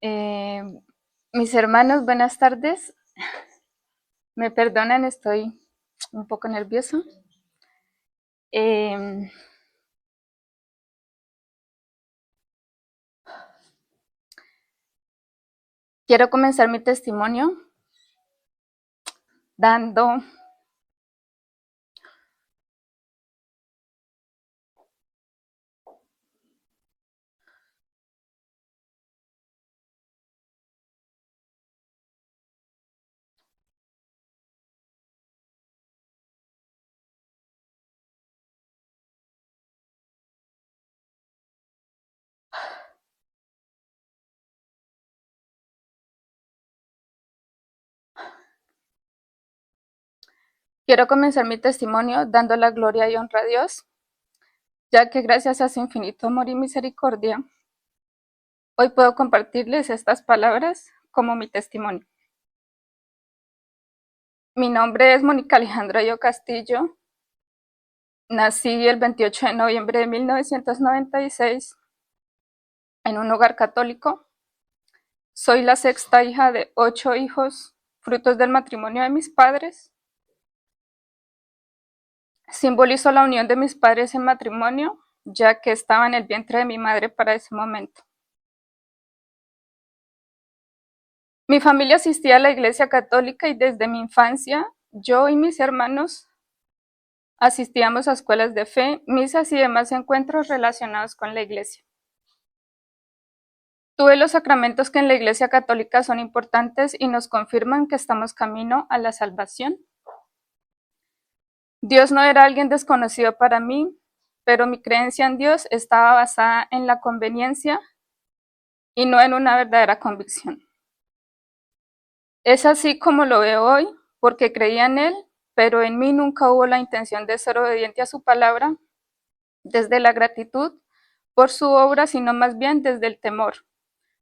Eh, Mis hermanos, buenas tardes. Me perdonan, estoy un poco nervioso. Eh, Quiero comenzar mi testimonio dando, quiero comenzar mi testimonio dando la gloria y honra a Dios, ya que gracias a su infinito amor y misericordia, hoy puedo compartirles estas palabras como mi testimonio. Mi nombre es Mónica Alejandra Yo Castillo. Nací el 28 de noviembre de 1996 en un hogar católico. Soy la sexta hija de 8 hijos, frutos del matrimonio de mis padres. Simbolizo la unión de mis padres en matrimonio, ya que estaba en el vientre de mi madre para ese momento. Mi familia asistía a la iglesia católica y desde mi infancia, yo y mis hermanos asistíamos a escuelas de fe, misas y demás encuentros relacionados con la iglesia. Tuve los sacramentos que en la iglesia católica son importantes y nos confirman que estamos camino a la salvación. Dios no era alguien desconocido para mí, pero mi creencia en Dios estaba basada en la conveniencia y no en una verdadera convicción. Es así como lo veo hoy, porque creía en Él, pero en mí nunca hubo la intención de ser obediente a su palabra desde la gratitud por su obra, sino más bien desde el temor,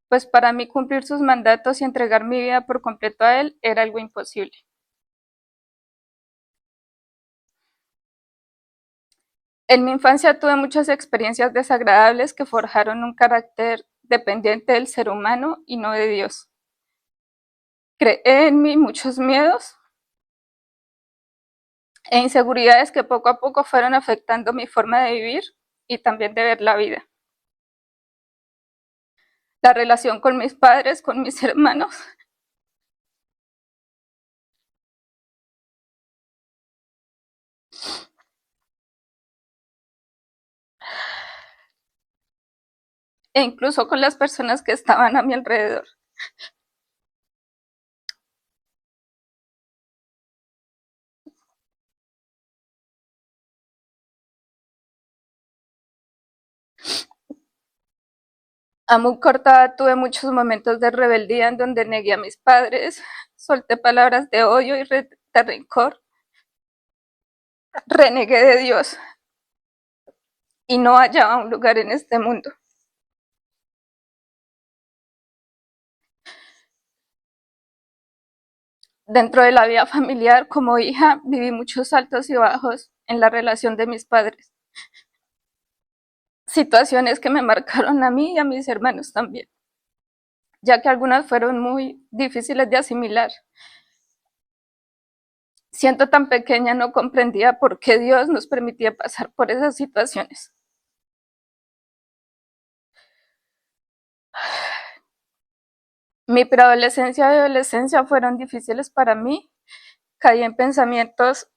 pues para mí cumplir sus mandatos y entregar mi vida por completo a Él era algo imposible. En mi infancia tuve muchas experiencias desagradables que forjaron un carácter dependiente del ser humano y no de Dios. Creé en mí muchos miedos e inseguridades que poco a poco fueron afectando mi forma de vivir y también de ver la vida. La relación con mis padres, con mis hermanos, e incluso con las personas que estaban a mi alrededor. A muy corta edad tuve muchos momentos de rebeldía en donde negué a mis padres, solté palabras de odio y de rencor, renegué de Dios y no hallaba un lugar en este mundo. Dentro de la vida familiar, como hija, viví muchos altos y bajos en la relación de mis padres, situaciones que me marcaron a mí y a mis hermanos también, ya que algunas fueron muy difíciles de asimilar. Siendo tan pequeña no comprendía por qué Dios nos permitía pasar por esas situaciones. Mi preadolescencia y adolescencia fueron difíciles para mí. Caí en pensamientos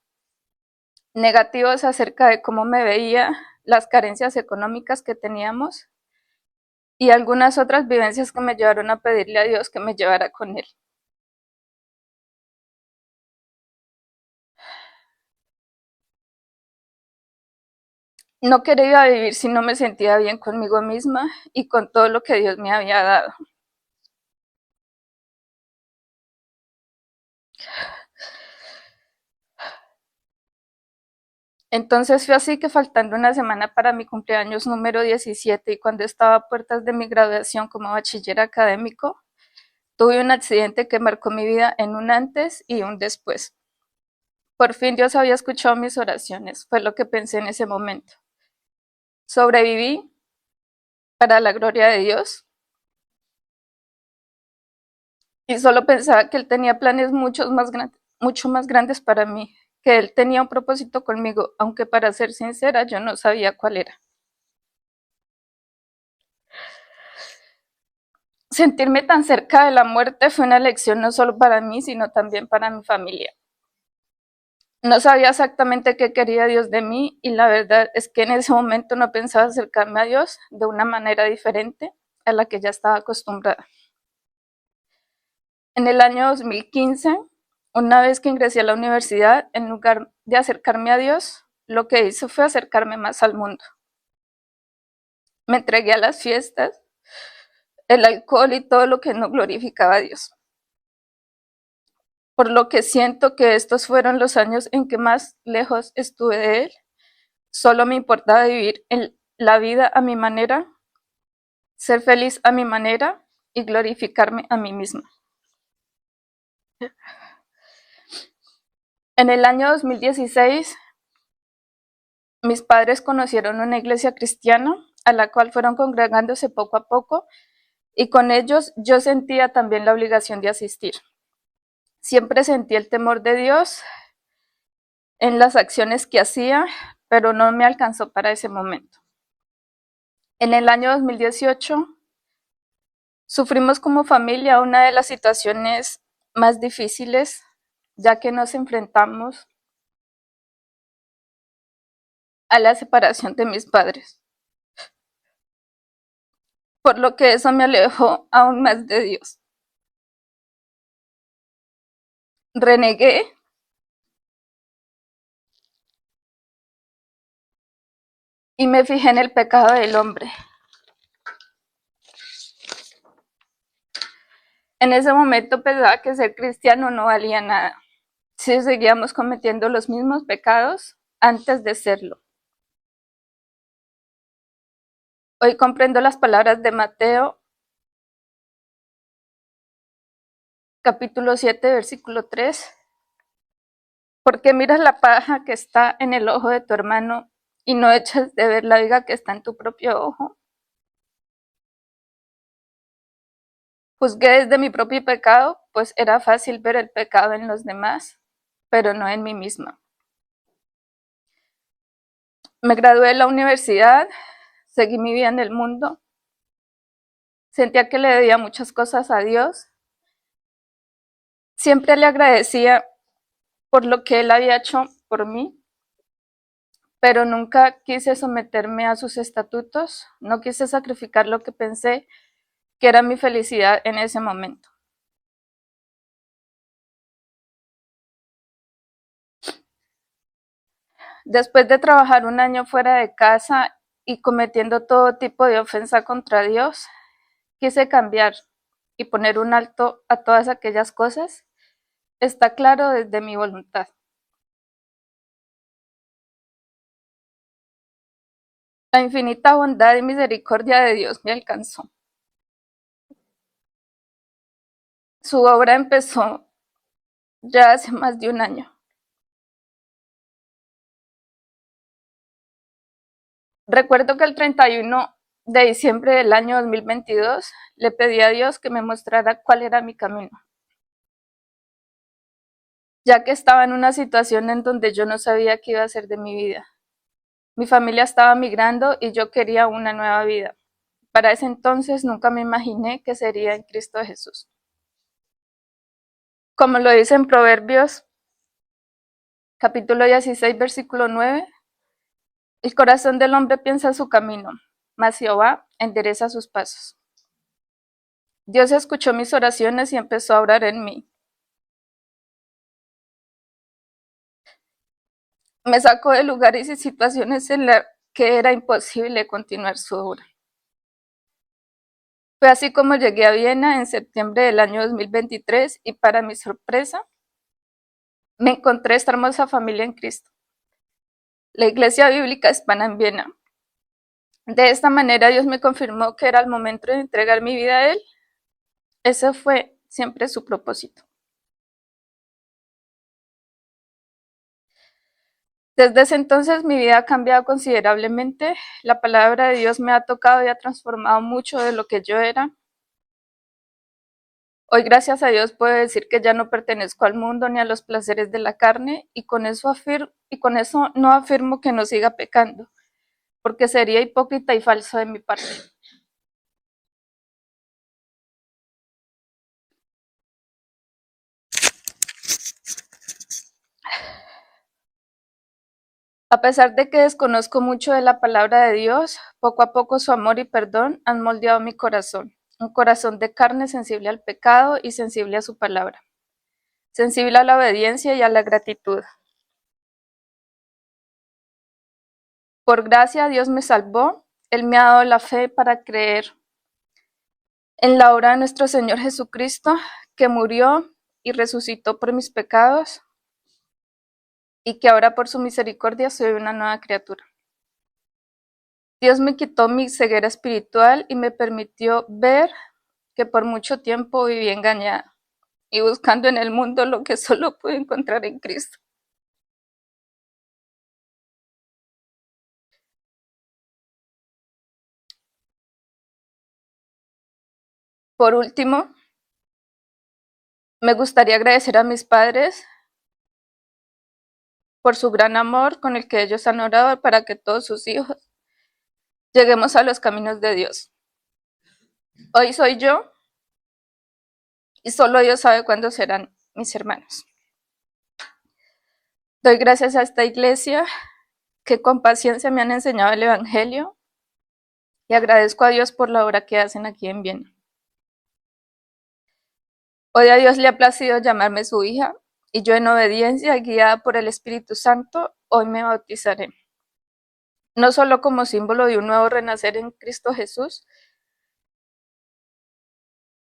negativos acerca de cómo me veía, las carencias económicas que teníamos y algunas otras vivencias que me llevaron a pedirle a Dios que me llevara con Él. No quería vivir si no me sentía bien conmigo misma y con todo lo que Dios me había dado. Entonces fue así que faltando una semana para mi cumpleaños número 17 y cuando estaba a puertas de mi graduación como bachiller académico, tuve un accidente que marcó mi vida en un antes y un después. Por fin Dios había escuchado mis oraciones, fue lo que pensé en ese momento. Sobreviví para la gloria de Dios. y solo pensaba que él tenía planes mucho más grandes para mí, que él tenía un propósito conmigo, aunque para ser sincera yo no sabía cuál era. Sentirme tan cerca de la muerte fue una lección no solo para mí, sino también para mi familia. No sabía exactamente qué quería Dios de mí y la verdad es que en ese momento no pensaba acercarme a Dios de una manera diferente a la que ya estaba acostumbrada. En el año 2015, una vez que ingresé a la universidad, en lugar de acercarme a Dios, lo que hice fue acercarme más al mundo. Me entregué a las fiestas, el alcohol y todo lo que no glorificaba a Dios. Por lo que siento que estos fueron los años en que más lejos estuve de Él. Solo me importaba vivir la vida a mi manera, ser feliz a mi manera y glorificarme a mí misma. En el año 2016, mis padres conocieron una iglesia cristiana a la cual fueron congregándose poco a poco y con ellos yo sentía también la obligación de asistir. Siempre sentí el temor de Dios en las acciones que hacía, pero no me alcanzó para ese momento. En el año 2018 sufrimos como familia una de las situaciones más difíciles, ya que nos enfrentamos a la separación de mis padres, por lo que eso me alejó aún más de Dios. Renegué y me fijé en el pecado del hombre. En ese momento pensaba que ser cristiano no valía nada, si seguíamos cometiendo los mismos pecados antes de serlo. Hoy comprendo las palabras de Mateo, capítulo 7, versículo 3. ¿Por qué miras la paja que está en el ojo de tu hermano y no echas de ver la viga que está en tu propio ojo? Juzgué desde mi propio pecado, pues era fácil ver el pecado en los demás, pero no en mí misma. Me gradué de la universidad, seguí mi vida en el mundo, sentía que le debía muchas cosas a Dios, siempre le agradecía por lo que Él había hecho por mí, pero nunca quise someterme a sus estatutos, no quise sacrificar lo que pensé que era mi felicidad en ese momento. Después de trabajar un año fuera de casa y cometiendo todo tipo de ofensa contra Dios, quise cambiar y poner un alto a todas aquellas cosas. Está claro desde mi voluntad. La infinita bondad y misericordia de Dios me alcanzó. Su obra empezó ya hace más de un año. Recuerdo que el 31 de diciembre del año 2022 le pedí a Dios que me mostrara cuál era mi camino, ya que estaba en una situación en donde yo no sabía qué iba a hacer de mi vida. Mi familia estaba migrando y yo quería una nueva vida. Para ese entonces nunca me imaginé que sería en Cristo Jesús. Como lo dice en Proverbios, capítulo 16, versículo 9, el corazón del hombre piensa su camino, mas Jehová endereza sus pasos. Dios escuchó mis oraciones y empezó a orar en mí. Me sacó de lugares y situaciones en las que era imposible continuar su obra. Fue así como llegué a Viena en septiembre del año 2023 y para mi sorpresa me encontré esta hermosa familia en Cristo, la Iglesia Bíblica Hispana en Viena. De esta manera Dios me confirmó que era el momento de entregar mi vida a Él. Ese fue siempre su propósito. Desde ese entonces mi vida ha cambiado considerablemente. La palabra de Dios me ha tocado y ha transformado mucho de lo que yo era. Hoy, gracias a Dios, puedo decir que ya no pertenezco al mundo ni a los placeres de la carne, y con eso no afirmo que no siga pecando, porque sería hipócrita y falso de mi parte. A pesar de que desconozco mucho de la palabra de Dios, poco a poco su amor y perdón han moldeado mi corazón, un corazón de carne sensible al pecado y sensible a su palabra, sensible a la obediencia y a la gratitud. Por gracia Dios me salvó, Él me ha dado la fe para creer en la obra de nuestro Señor Jesucristo, que murió y resucitó por mis pecados, y que ahora por su misericordia soy una nueva criatura. Dios me quitó mi ceguera espiritual y me permitió ver que por mucho tiempo viví engañada y buscando en el mundo lo que solo pude encontrar en Cristo. Por último, me gustaría agradecer a mis padres por su gran amor con el que ellos han orado para que todos sus hijos lleguemos a los caminos de Dios. Hoy soy yo y solo Dios sabe cuándo serán mis hermanos. Doy gracias a esta iglesia que con paciencia me han enseñado el Evangelio y agradezco a Dios por la obra que hacen aquí en Viena. Hoy a Dios le ha placido llamarme su hija y yo, en obediencia, guiada por el Espíritu Santo, hoy me bautizaré. No solo como símbolo de un nuevo renacer en Cristo Jesús,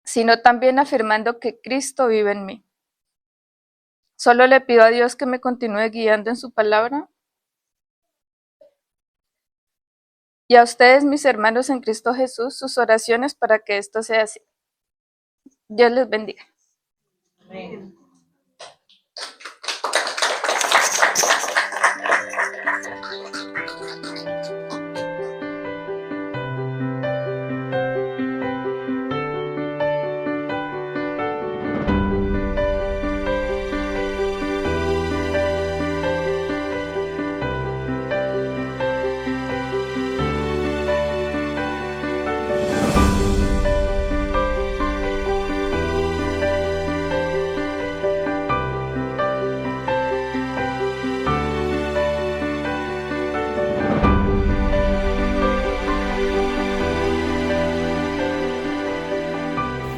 sino también afirmando que Cristo vive en mí. Solo le pido a Dios que me continúe guiando en su palabra. Y a ustedes, mis hermanos en Cristo Jesús, sus oraciones para que esto sea así. Dios les bendiga. Amén.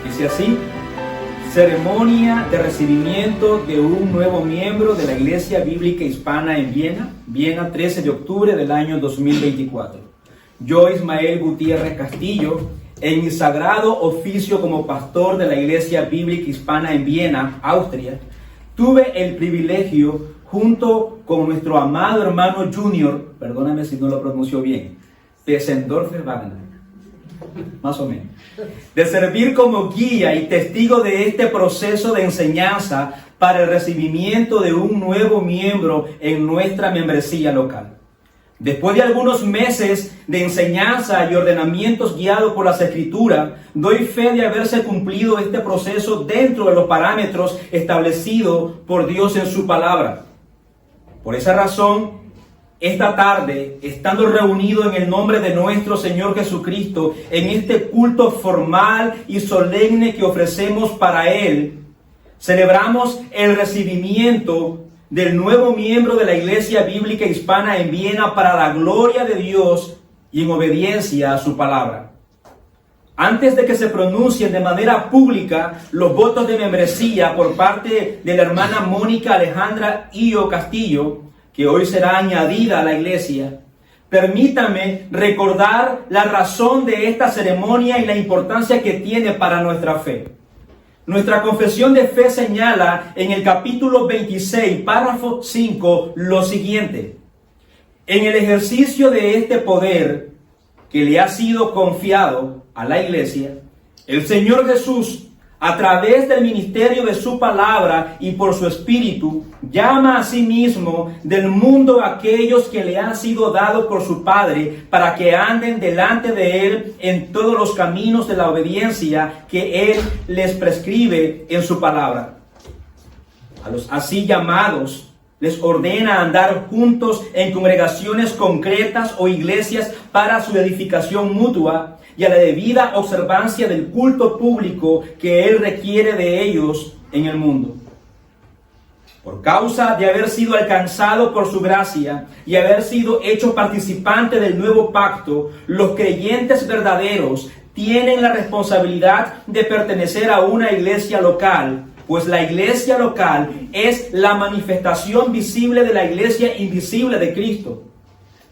Dice así: ceremonia de recibimiento de un nuevo miembro de la Iglesia Bíblica Hispana en Viena, Viena, 13 de octubre del año 2024. Yo, Ismael Gutiérrez Castillo, en mi sagrado oficio como pastor de la Iglesia Bíblica Hispana en Viena, Austria, tuve el privilegio, junto con nuestro amado hermano Junior, perdóname si no lo pronuncio bien, Pesendorfer Wagner, más o menos, de servir como guía y testigo de este proceso de enseñanza para el recibimiento de un nuevo miembro en nuestra membresía local. Después de algunos meses de enseñanza y ordenamientos guiados por las Escrituras, doy fe de haberse cumplido este proceso dentro de los parámetros establecidos por Dios en su palabra. Por esa razón, esta tarde, estando reunidos en el nombre de nuestro Señor Jesucristo, en este culto formal y solemne que ofrecemos para Él, celebramos el recibimiento del nuevo miembro de la Iglesia Bíblica Hispana en Viena para la gloria de Dios y en obediencia a su palabra. Antes de que se pronuncien de manera pública los votos de membresía por parte de la hermana Mónica Alejandra Illo Castillo, que hoy será añadida a la iglesia, permítame recordar la razón de esta ceremonia y la importancia que tiene para nuestra fe. Nuestra confesión de fe señala en el capítulo 26, párrafo 5, lo siguiente: en el ejercicio de este poder que le ha sido confiado a la iglesia, el Señor Jesús a través del ministerio de su palabra y por su espíritu, llama a sí mismo del mundo a aquellos que le han sido dados por su Padre para que anden delante de Él en todos los caminos de la obediencia que Él les prescribe en su palabra. A los así llamados les ordena andar juntos en congregaciones concretas o iglesias para su edificación mutua y a la debida observancia del culto público que Él requiere de ellos en el mundo. Por causa de haber sido alcanzado por su gracia y haber sido hecho participante del nuevo pacto, los creyentes verdaderos tienen la responsabilidad de pertenecer a una iglesia local, pues la iglesia local es la manifestación visible de la iglesia invisible de Cristo,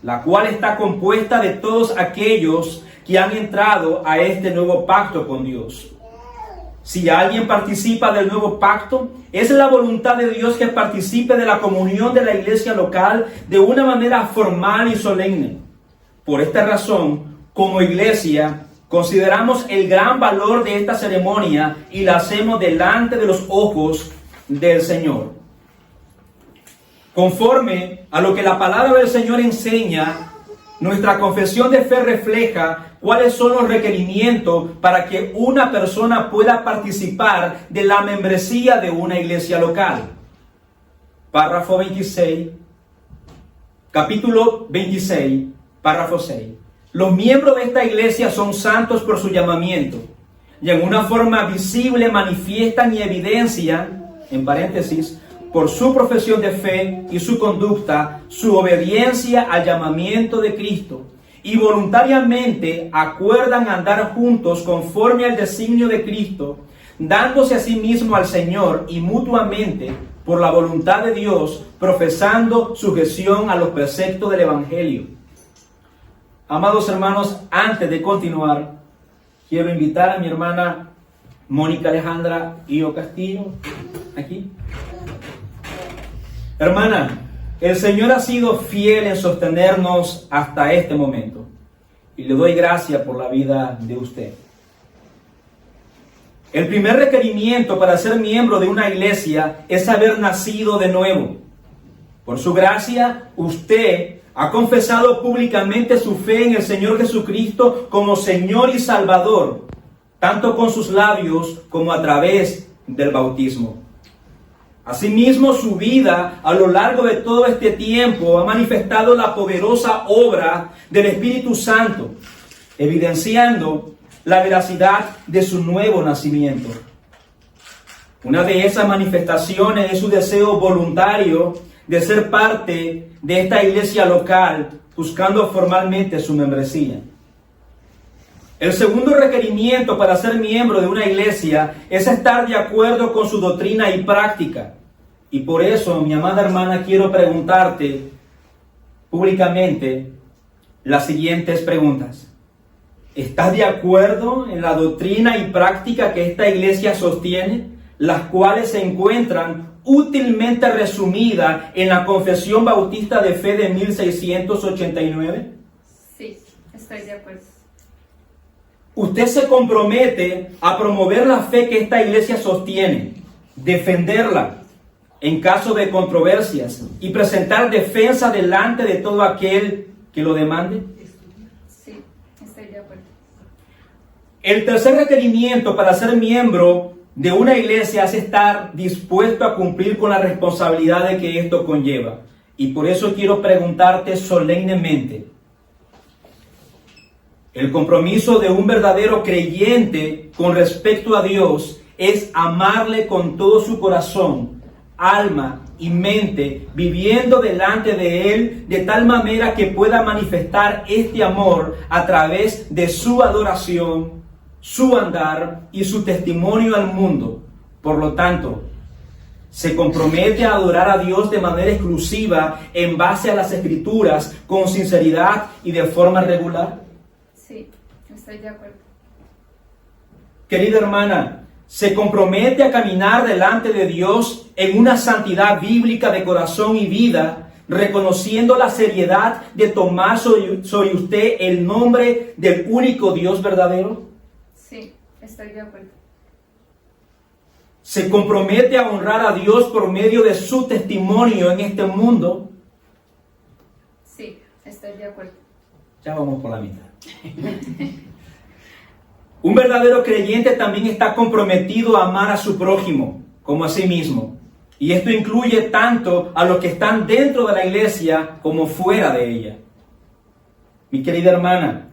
la cual está compuesta de todos aquellos que han entrado a este nuevo pacto con Dios. Si alguien participa del nuevo pacto, es la voluntad de Dios que participe de la comunión de la iglesia local de una manera formal y solemne. Por esta razón, como iglesia, consideramos el gran valor de esta ceremonia y la hacemos delante de los ojos del Señor. Conforme a lo que la palabra del Señor enseña, nuestra confesión de fe refleja cuáles son los requerimientos para que una persona pueda participar de la membresía de una iglesia local. Párrafo 26, capítulo 26, párrafo 6. Los miembros de esta iglesia son santos por su llamamiento y en una forma visible manifiestan y evidencian, en paréntesis, por su profesión de fe y su conducta, su obediencia al llamamiento de Cristo, y voluntariamente acuerdan andar juntos conforme al designio de Cristo, dándose a sí mismo al Señor y mutuamente, por la voluntad de Dios, profesando sujeción a los preceptos del Evangelio. Amados hermanos, antes de continuar, quiero invitar a mi hermana Mónica Alejandra Io Castillo, aquí. Hermana, el Señor ha sido fiel en sostenernos hasta este momento y le doy gracias por la vida de usted. El primer requerimiento para ser miembro de una iglesia es haber nacido de nuevo. Por su gracia, usted ha confesado públicamente su fe en el Señor Jesucristo como Señor y Salvador, tanto con sus labios como a través del bautismo. Asimismo, su vida a lo largo de todo este tiempo ha manifestado la poderosa obra del Espíritu Santo, evidenciando la veracidad de su nuevo nacimiento. Una de esas manifestaciones es su deseo voluntario de ser parte de esta iglesia local, buscando formalmente su membresía. El segundo requerimiento para ser miembro de una iglesia es estar de acuerdo con su doctrina y práctica. Y por eso, mi amada hermana, quiero preguntarte públicamente las siguientes preguntas. ¿Estás de acuerdo en la doctrina y práctica que esta iglesia sostiene, las cuales se encuentran útilmente resumidas en la Confesión Bautista de Fe de 1689? Sí, estoy de acuerdo. Usted se compromete a promover la fe que esta iglesia sostiene, defenderla en caso de controversias y presentar defensa delante de todo aquel que lo demande. Sí, estoy de acuerdo. El tercer requerimiento para ser miembro de una iglesia es estar dispuesto a cumplir con la responsabilidad de que esto conlleva. Y por eso quiero preguntarte solemnemente: el compromiso de un verdadero creyente con respecto a Dios es amarle con todo su corazón, alma y mente, viviendo delante de Él de tal manera que pueda manifestar este amor a través de su adoración, su andar y su testimonio al mundo. Por lo tanto, se compromete a adorar a Dios de manera exclusiva en base a las Escrituras, con sinceridad y de forma regular. Sí, estoy de acuerdo. Querida hermana, se compromete a caminar delante de Dios en una santidad bíblica de corazón y vida, reconociendo la seriedad de tomar sobre usted el nombre del único Dios verdadero. Sí, estoy de acuerdo. se compromete a honrar a Dios por medio de su testimonio en este mundo. Sí, estoy de acuerdo. Ya vamos por la mitad. Un verdadero creyente también está comprometido a amar a su prójimo como a sí mismo. Y esto incluye tanto a los que están dentro de la iglesia como fuera de ella. Mi querida hermana,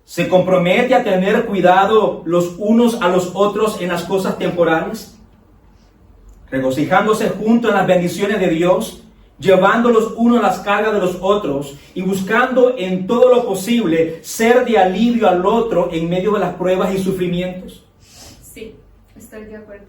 ¿se compromete a tener cuidado los unos a los otros en las cosas temporales? Regocijándose juntos en las bendiciones de Dios, llevando los unos las cargas de los otros y buscando en todo lo posible ser de alivio al otro en medio de las pruebas y sufrimientos. Sí, estoy de acuerdo.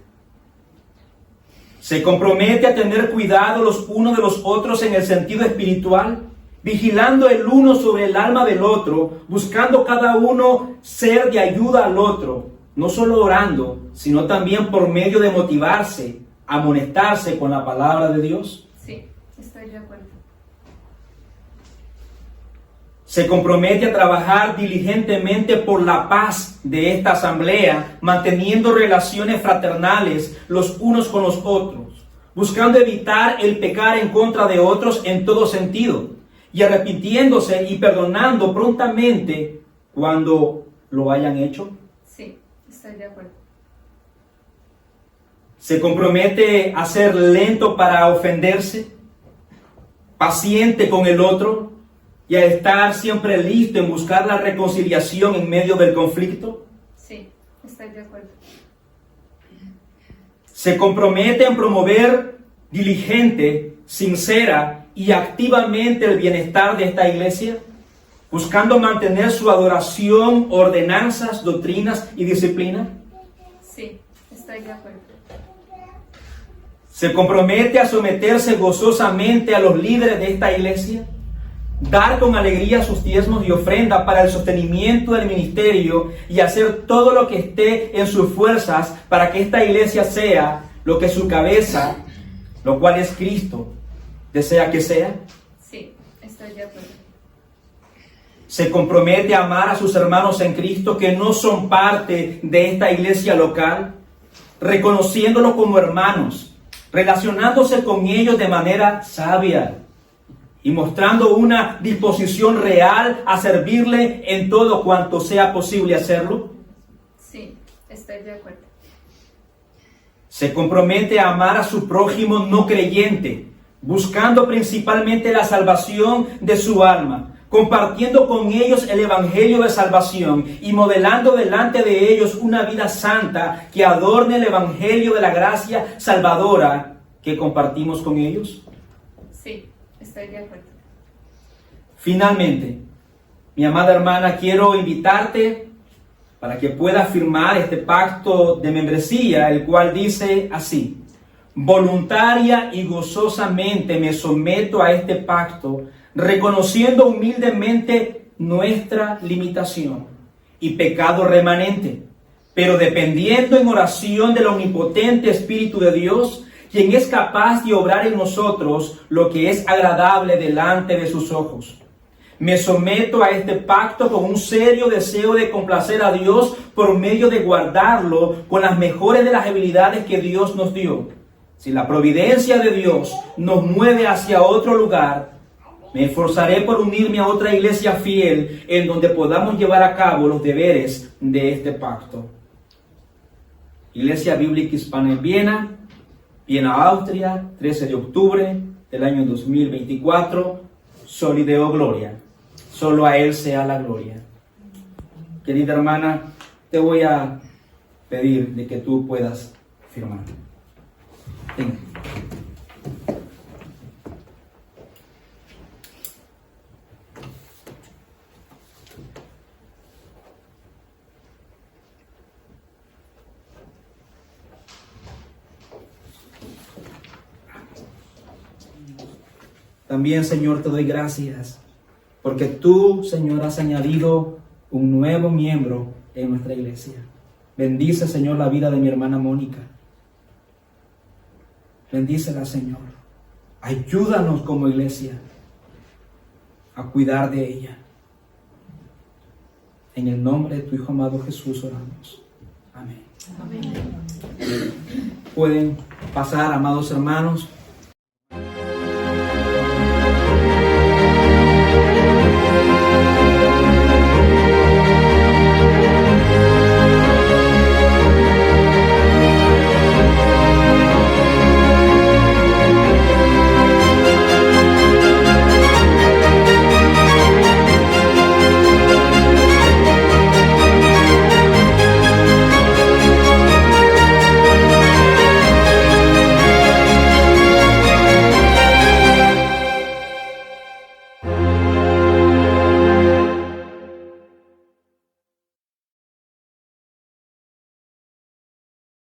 Se compromete a tener cuidado los unos de los otros en el sentido espiritual, vigilando el uno sobre el alma del otro, buscando cada uno ser de ayuda al otro, no solo orando, sino también por medio de motivarse, amonestarse con la palabra de Dios. Sí, estoy de acuerdo. Se compromete a trabajar diligentemente por la paz de esta asamblea, manteniendo relaciones fraternales los unos con los otros, buscando evitar el pecar en contra de otros en todo sentido, y arrepintiéndose y perdonando prontamente cuando lo hayan hecho. Sí, estoy de acuerdo. Se compromete a ser lento para ofenderse, paciente con el otro, y a estar siempre listo en buscar la reconciliación en medio del conflicto. Sí, estoy de acuerdo. Se compromete en promover diligente, sincera y activamente el bienestar de esta iglesia, buscando mantener su adoración, ordenanzas, doctrinas y disciplina. Sí, estoy de acuerdo. Se compromete a someterse gozosamente a los líderes de esta iglesia, dar con alegría sus diezmos y ofrenda para el sostenimiento del ministerio y hacer todo lo que esté en sus fuerzas para que esta iglesia sea lo que su cabeza, lo cual es Cristo, desea que sea. Sí, estoy de acuerdo. Se compromete a amar a sus hermanos en Cristo que no son parte de esta iglesia local, reconociéndolos como hermanos, relacionándose con ellos de manera sabia y mostrando una disposición real a servirle en todo cuanto sea posible hacerlo. Sí, estoy de acuerdo. Se compromete a amar a su prójimo no creyente, buscando principalmente la salvación de su alma, compartiendo con ellos el evangelio de salvación y modelando delante de ellos una vida santa que adorne el evangelio de la gracia salvadora que compartimos con ellos. Sí, estoy de acuerdo. Finalmente, mi amada hermana, quiero invitarte para que puedas firmar este pacto de membresía, el cual dice así: voluntaria y gozosamente me someto a este pacto, reconociendo humildemente nuestra limitación y pecado remanente, pero dependiendo en oración del omnipotente Espíritu de Dios, quien es capaz de obrar en nosotros lo que es agradable delante de sus ojos. Me someto a este pacto con un serio deseo de complacer a Dios por medio de guardarlo con las mejores de las habilidades que Dios nos dio. Si la providencia de Dios nos mueve hacia otro lugar, me esforzaré por unirme a otra iglesia fiel en donde podamos llevar a cabo los deberes de este pacto. Iglesia Bíblica Hispana en Viena, Viena, Austria, 13 de octubre del año 2024, Soli Deo Gloria. Solo a Él sea la gloria. Querida hermana, te voy a pedir de que tú puedas firmar. Venga. También, Señor, te doy gracias porque tú, Señor, has añadido un nuevo miembro en nuestra iglesia. Bendice, Señor, la vida de mi hermana Mónica. Bendícela, Señor. Ayúdanos como iglesia a cuidar de ella. En el nombre de tu Hijo amado Jesús oramos. Amén. Amén. pueden pasar, amados hermanos.